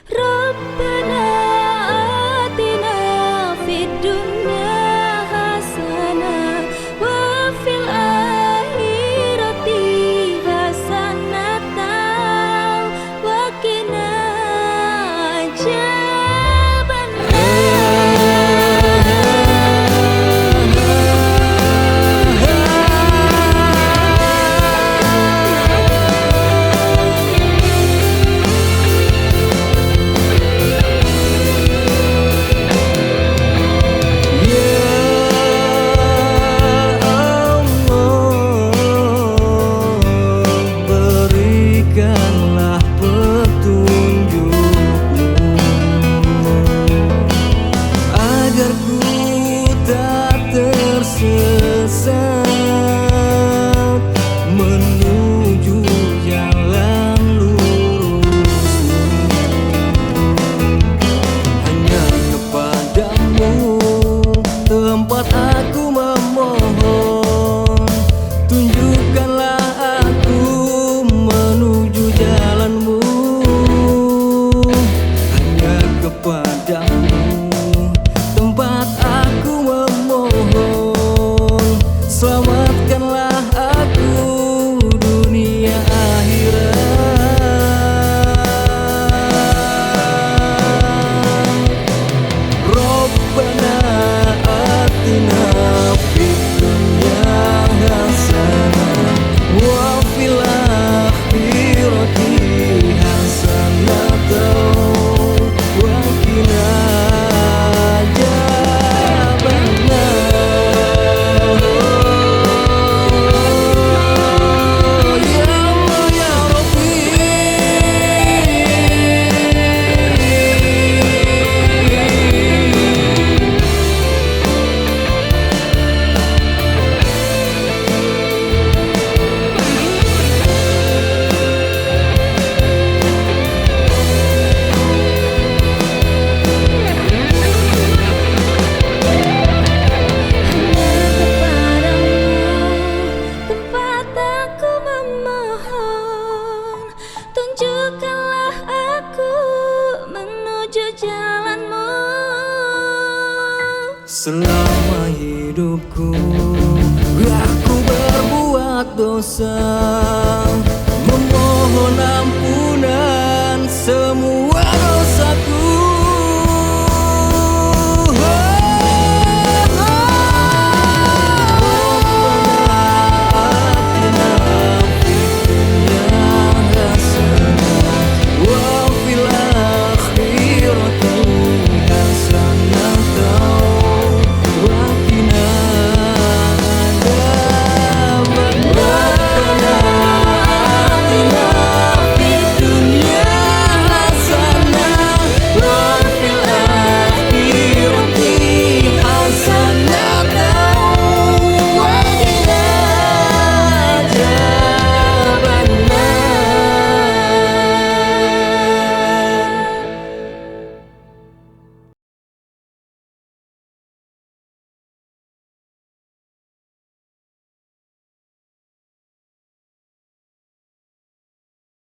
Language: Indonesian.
Rabbana atina fid dunya hasanah wa fil akhirati hasanatan wa qina tersesat menuju jalan lurus. Hanya kepadamu tempat aku memohon, tunjukkanlah aku menuju jalanmu. Hanya kepadamu tempat aku memohon, selamatkanlah aku dunia akhirat. Rabbana atina fid dunya hasanah wa fil akhirati hasanatan wa qina Selama hidupku aku berbuat dosa, memohon ampunan.